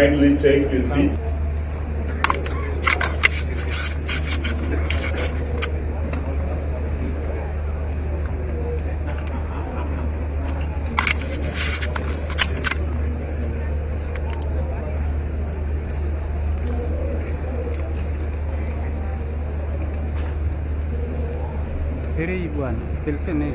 kindly take your seats. Heri bwana, telefone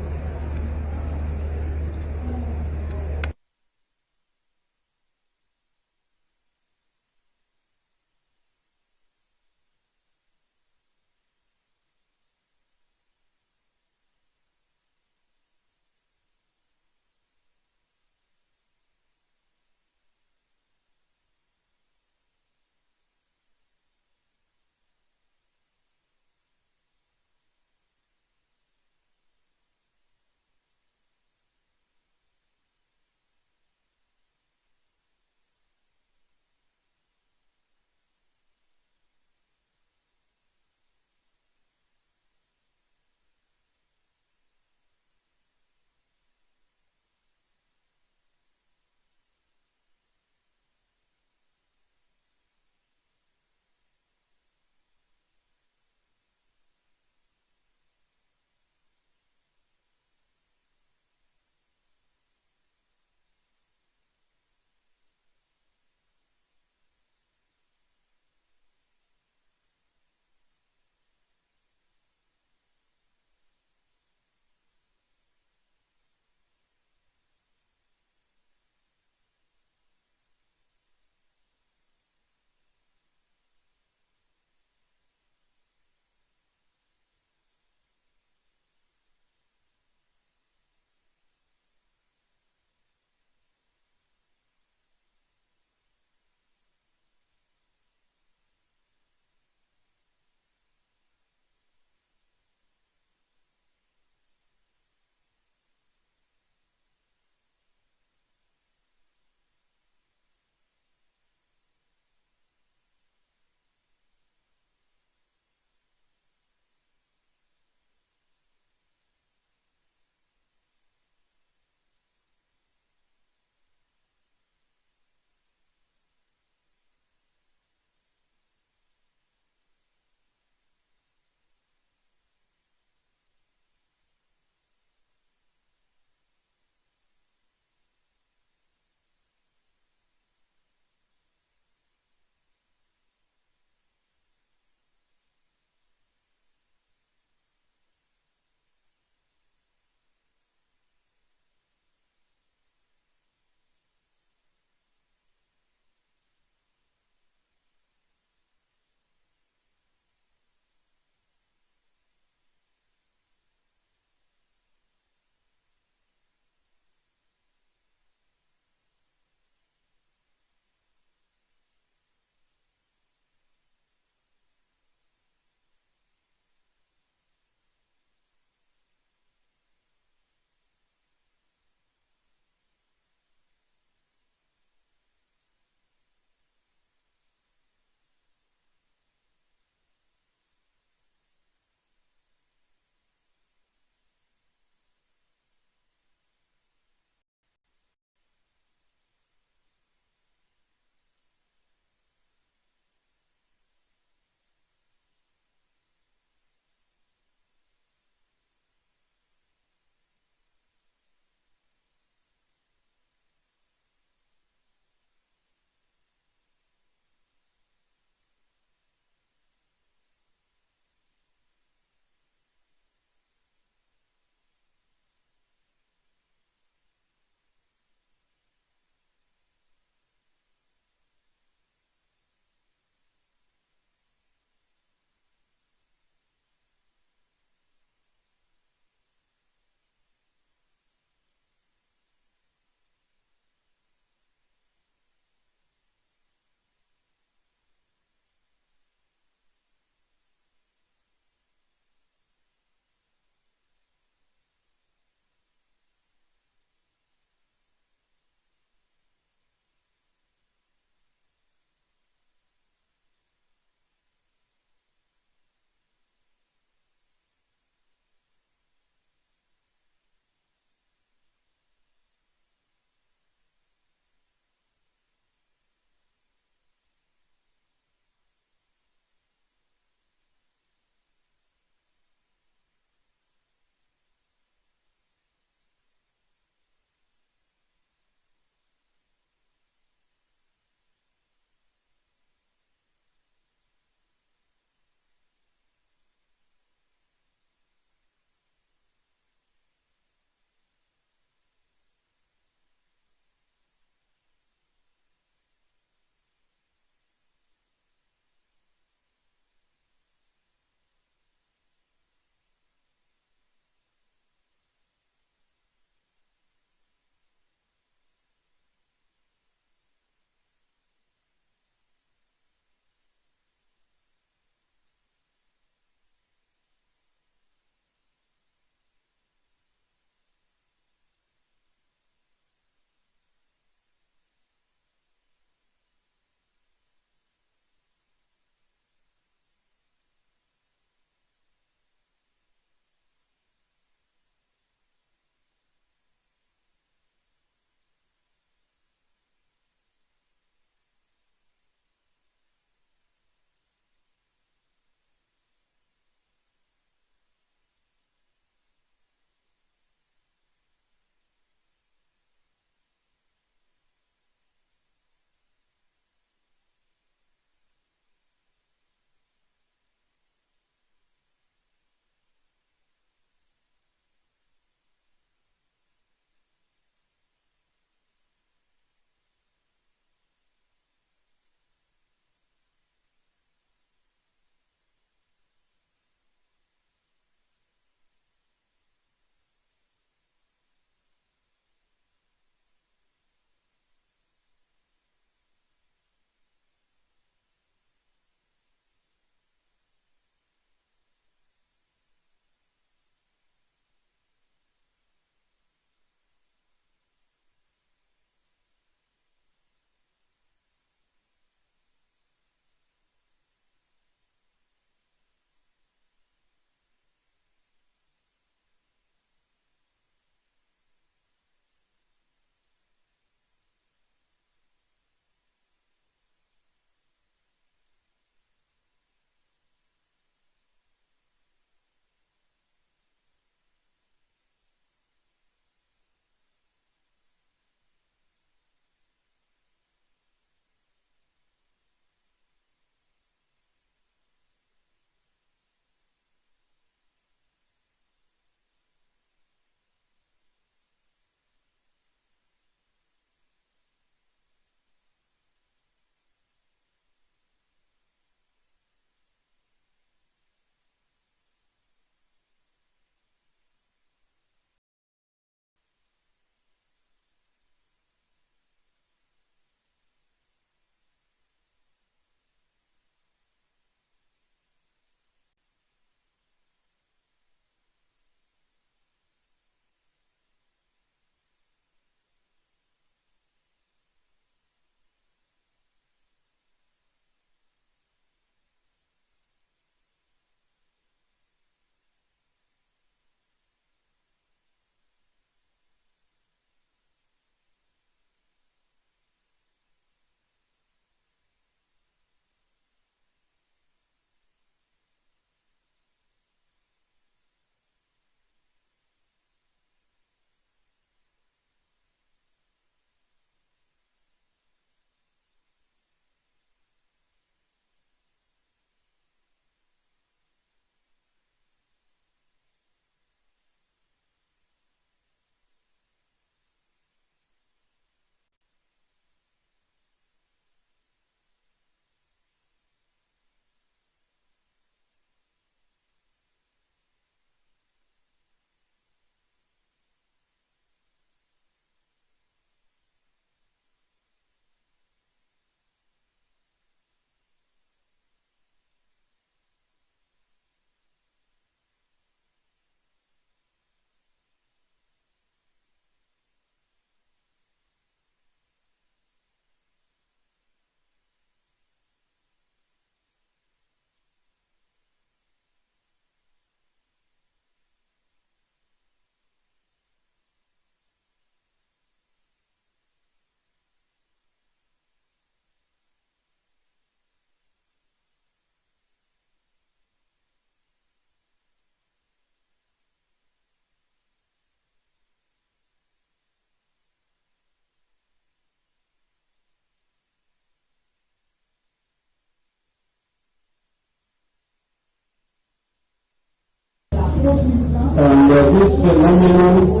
And this phenomenon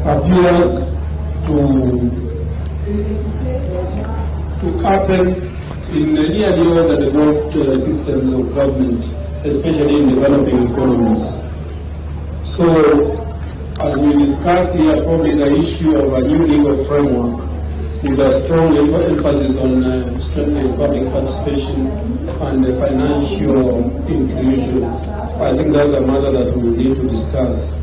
appears to happen in nearly all the developed systems of government, especially in developing economies. So, as we discuss here, probably the issue of a new legal framework with a strong emphasis on strengthening public participation and financial inclusion. I think that's a matter that we need to discuss.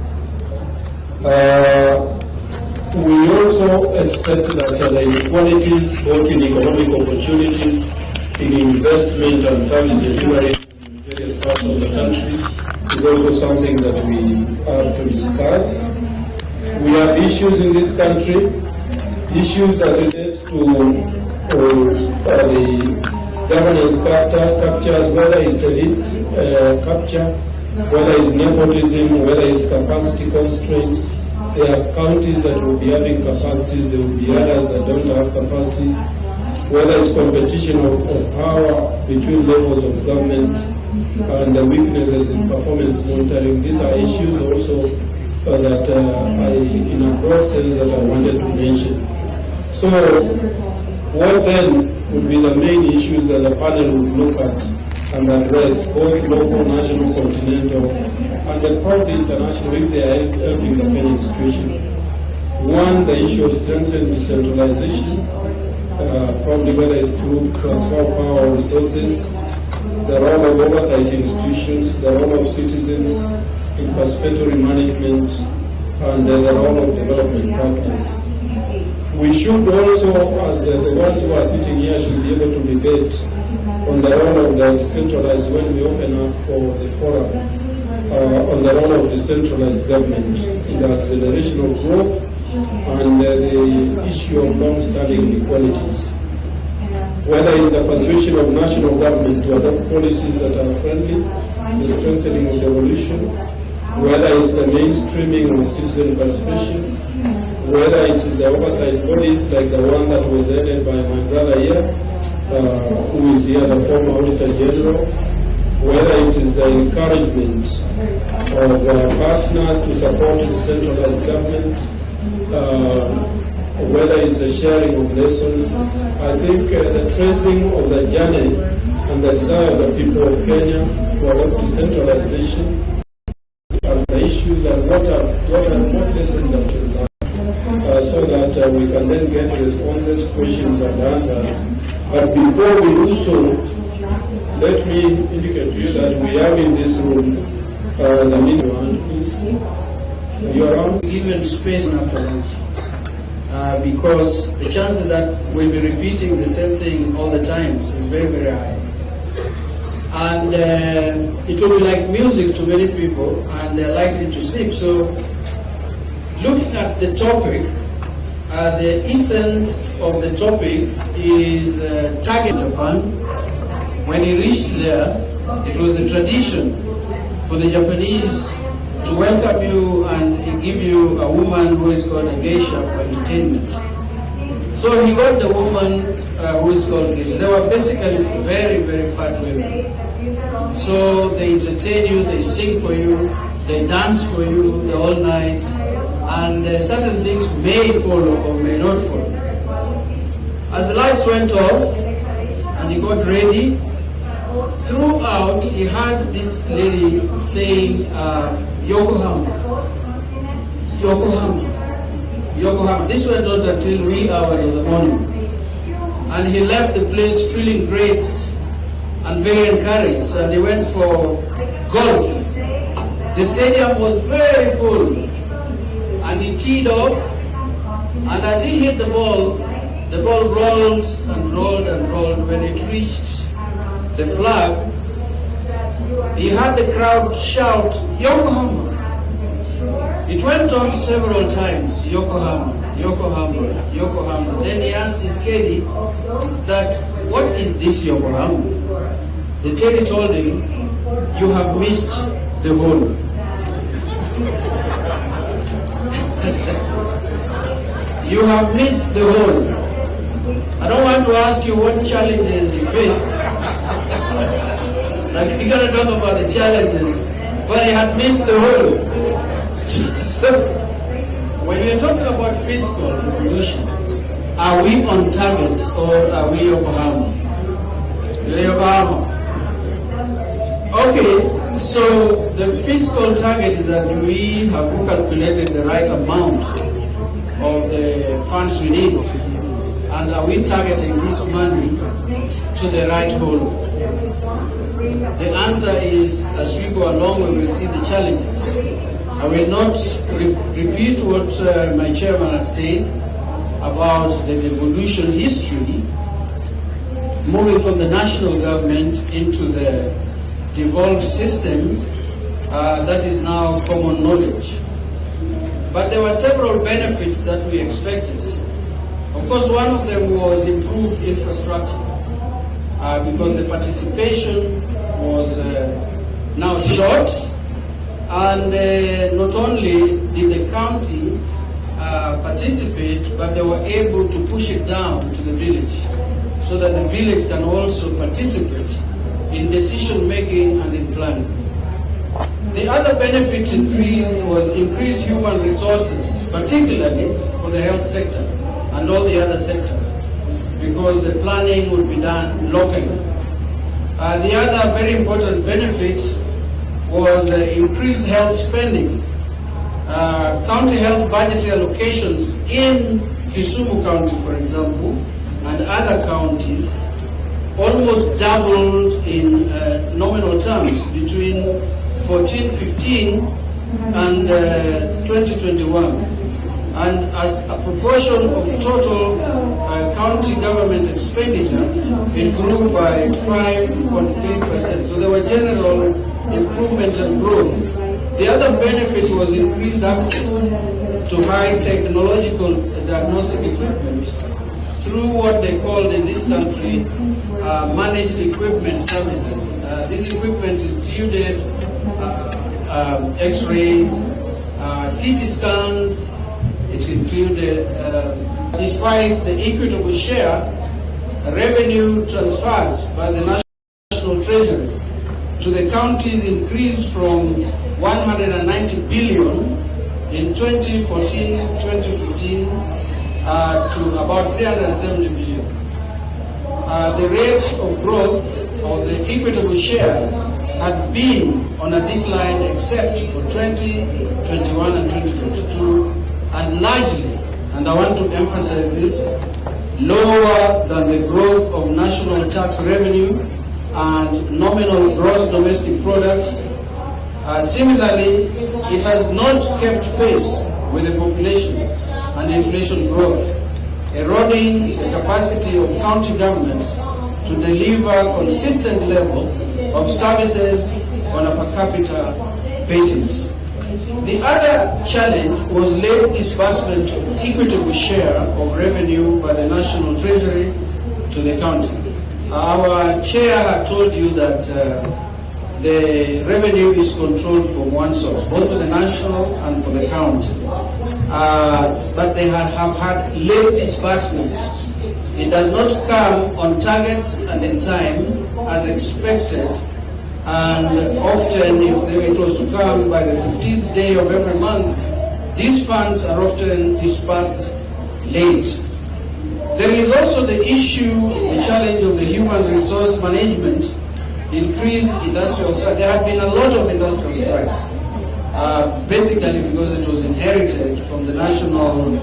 We also expect that the inequalities, both in economic opportunities, in investment and service delivery in various parts of the country, is also something that we have to discuss. We have issues in this country, issues that relate to the governance captures, whether it's elite capture, whether it's nepotism, whether it's capacity constraints. There are counties that will be having capacities, there will be others that don't have capacities, whether it's competition of power between levels of government and the weaknesses in performance monitoring. These are issues also that in a broad sense that I wanted to mention. So what then would be the main issues that the panel would look at and address, both local, national, continental, and then probably international if they are helping the Kenyan situation. One, the issue of strengthening decentralization, probably whether it's through transfer of power or resources, the role of oversight institutions, the role of citizens in participatory management, and the role of development partners. We should also, as the ones who are sitting here, should be able to debate on the role of the decentralized when we open up for the forum, on the role of decentralized government in the acceleration of growth and the issue of long-standing inequalities. Whether it's the persuasion of national government to adopt policies that are friendly, the strengthening of devolution, whether it's the mainstreaming of citizen participation, whether it is the oversight bodies like the one that was headed by my brother here, who is here, the former Auditor General, whether it is the encouragement of partners to support decentralized government, whether it's the sharing of lessons. I think the tracing of the journey and the desire of the people of Kenya to adopt decentralization and the issues and what lessons are to learn, so that we can then get responses, questions and answers. But before we do so, let me indicate to you that we have in this room the minimum, please. Are you around? Given space after lunch, because the chances that we'll be repeating the same thing all the time is very, very high. And it will be like music to many people, and they're likely to sleep. So, looking at the topic, the essence of the topic is target Japan. When he reached there, it was the tradition for the Japanese to welcome you and give you a woman who is called a geisha for entertainment. So he got the woman who is called geisha. They were basically very, very fat women. So they entertain you, they sing for you, they dance for you the whole night, and certain things may follow or may not follow. As the lights went off and he got ready, throughout he heard this lady saying, Yokohama, Yokohama, Yokohama. This went on until wee hours of the morning. And he left the place feeling great and very encouraged, and he went for golf. The stadium was very full, and he teed off, and as he hit the ball rolled and rolled and rolled. When it reached the flag, he heard the crowd shout, Yokohama. It went on several times, Yokohama, Yokohama, Yokohama. Then he asked his caddy that, what is this Yokohama? The caddy told him, you have missed the hole. You have missed the hole. I don't want to ask you what challenges he faced. Like, you're going to talk about the challenges. but he had missed the whole. So, when we are talking about fiscal evolution, are we on target or are we Yokohama? Yokohama. Okay, so the fiscal target is that we have calculated the right amount of the funds we need, and are we targeting this money to the right goal? The answer is, as we go along, we will see the challenges. I will not repeat what my chairman had said about the evolution history, moving from the national government into the devolved system that is now common knowledge. But there were several benefits that we expected. Of course, one of them was improved infrastructure, because the participation was now short, and not only did the county participate, but they were able to push it down to the village, so that the village can also participate in decision making and in planning. The other benefit was increased human resources, particularly for the health sector and all the other sectors, because the planning would be done locally. The other very important benefit was increased health spending. County health budgetary allocations in Kisumu County, for example, and other counties almost doubled in nominal terms between 14-15 and 2021. And as a proportion of total county government expenditure, it grew by 5.3%. So there were general improvement and growth. The other benefit was increased access to high technological diagnostic equipment through what they called in this country managed equipment services. This equipment included X-rays, CT scans. It included, despite the equitable share, revenue transfers by the National Treasury to the counties increased from 190 billion in 2014-2015 to about 370 billion. The rate of growth of the equitable share had been on a decline except for 2021 and 2022, and largely, and I want to emphasize this, lower than the growth of national tax revenue and nominal gross domestic products. Similarly, it has not kept pace with the population and inflation growth, eroding the capacity of county governments to deliver consistent level of services on a per capita basis. The other challenge was late disbursement of equitable share of revenue by the National Treasury to the county. Our chair had told you that the revenue is controlled from one source, both for the national and for the county. But they have had late disbursement. It does not come on target and in time as expected. And often, if it was to come by the 15th day of every month, these funds are often disbursed late. There is also the issue, the challenge of the human resource management, increased industrial strikes. There have been a lot of industrial strikes, basically because it was inherited from the national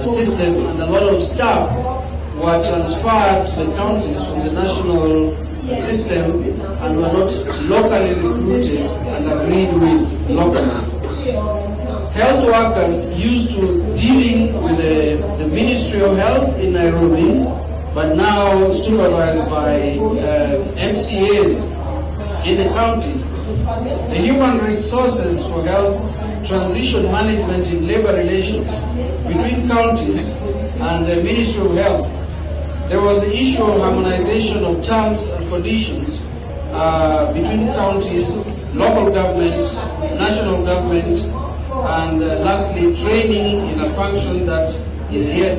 system, and a lot of staff were transferred to the counties from the national system and were not locally recruited and agreed with locally. Health workers used to dealing with the Ministry of Health in Nairobi, but now supervised by MCAs in the counties. The human resources for health transition management in labor relations between counties and the Ministry of Health. There was the issue of harmonization of terms and conditions between counties, local government, national government, and lastly, training in a function that is yet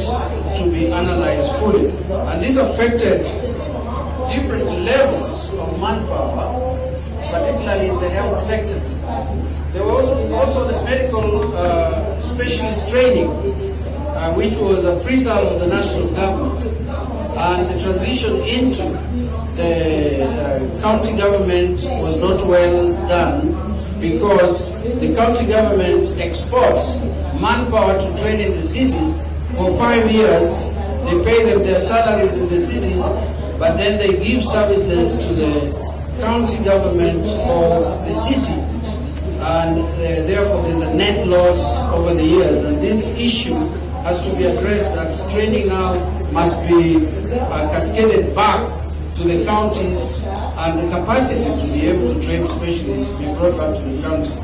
to be analyzed fully. And this affected different levels of manpower, particularly in the health sector. also the medical specialist training, which was a pre-sale of the national government, and the transition into the county government was not well done, because the county government exports manpower to train in the cities for 5 years. They pay them their salaries in the cities, but then they give services to the county government of the city, and therefore there's a net loss over the years, and this issue has to be addressed. That training now must be cascaded back to the counties, and the capacity to be able to train specialists be brought back to the county.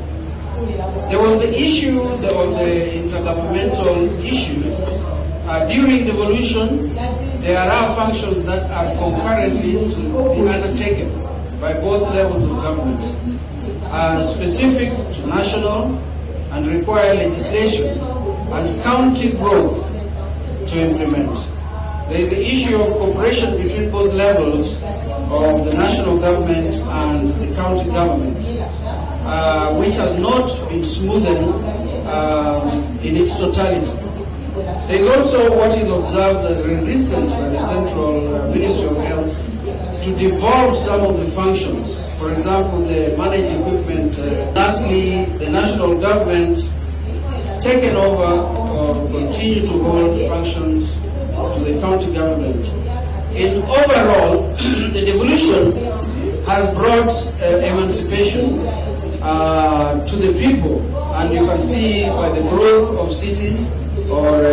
There was the issue of the intergovernmental issues. During devolution, there are functions that are concurrently to be undertaken by both levels of government, specific to national, and require legislation and county growth to implement. There is the issue of cooperation between both levels of the national government and the county government, which has not been smoothened in its totality. There is also what is observed as resistance by the Central Ministry of Health to devolve some of the functions. For example, the managed equipment. Lastly, the national government taken over or continue to hold functions to the county government. In overall, the devolution has brought emancipation to the people, and you can see by the growth of cities or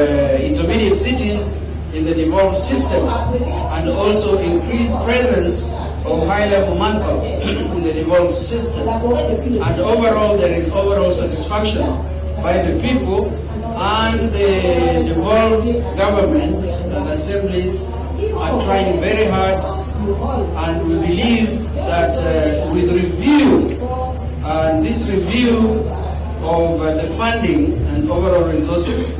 intermediate cities in the devolved systems, and also increased presence of high-level manpower in the devolved system. And overall, there is overall satisfaction by the people, and the devolved governments and assemblies are trying very hard, and we believe that with review, and this review of the funding and overall resources,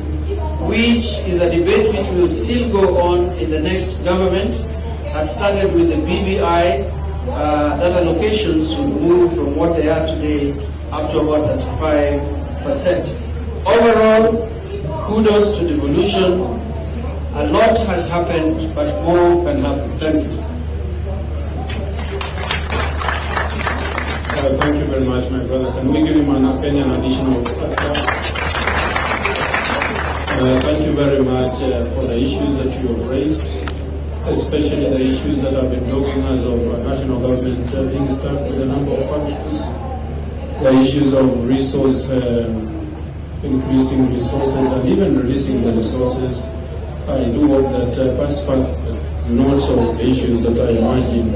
which is a debate which will still go on in the next government, that started with the BBI, that allocations will move from what they are today up to about 35%. Overall, kudos to devolution. A lot has happened, but more can happen. Thank you. Thank you very much, my brother. Can we give him an opinion additional? Thank you very much for the issues that you have raised, especially the issues that have been dogging us of national government being stuck with a number of factors, the issues of resource, increasing resources, and even releasing the resources. I do hope that participant notes of the issues that I imagine.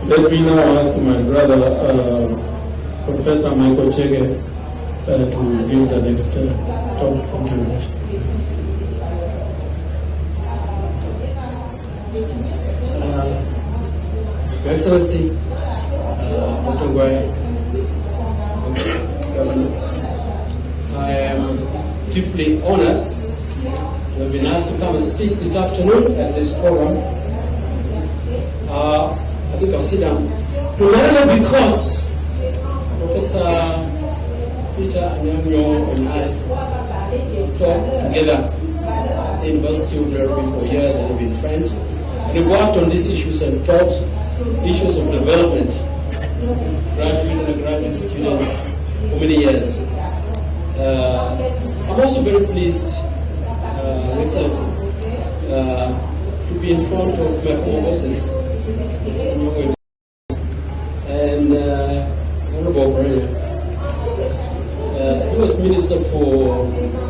Let me now ask my brother, Professor Michael Chege, to give the next talk. Thank you very much. Your Excellency, Dr. Ngwai, I am deeply honored to have been asked to come and speak this afternoon at this program. I think I'll sit down. Primarily because Professor Peter Anyamyo and I taught together at the University of Nairobi for years and have been friends. And we worked on these issues and taught issues of development, graduate and undergraduate students for many years. I'm also very pleased, Excellency, to be in front of my former bosses and Honorable Pereira. He was Minister for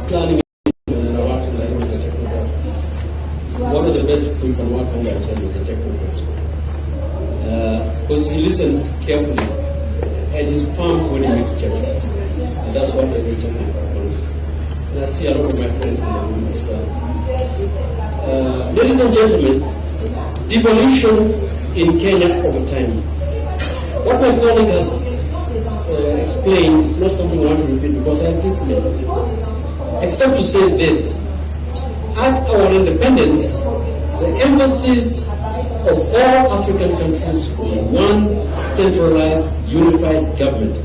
Planning and I worked under him as a technocrat. One of the best people you can work under at him as a technocrat. Because he listens carefully and he's firm when he makes judgment. And that's what the great technocrat wants. And I see a lot of my friends in the room as well. Ladies and gentlemen, devolution in Kenya over time. What my colleague has explained is not something I want to repeat because I agree with it. Except to say this: at our independence, the emphasis of all African countries was one centralized, unified government.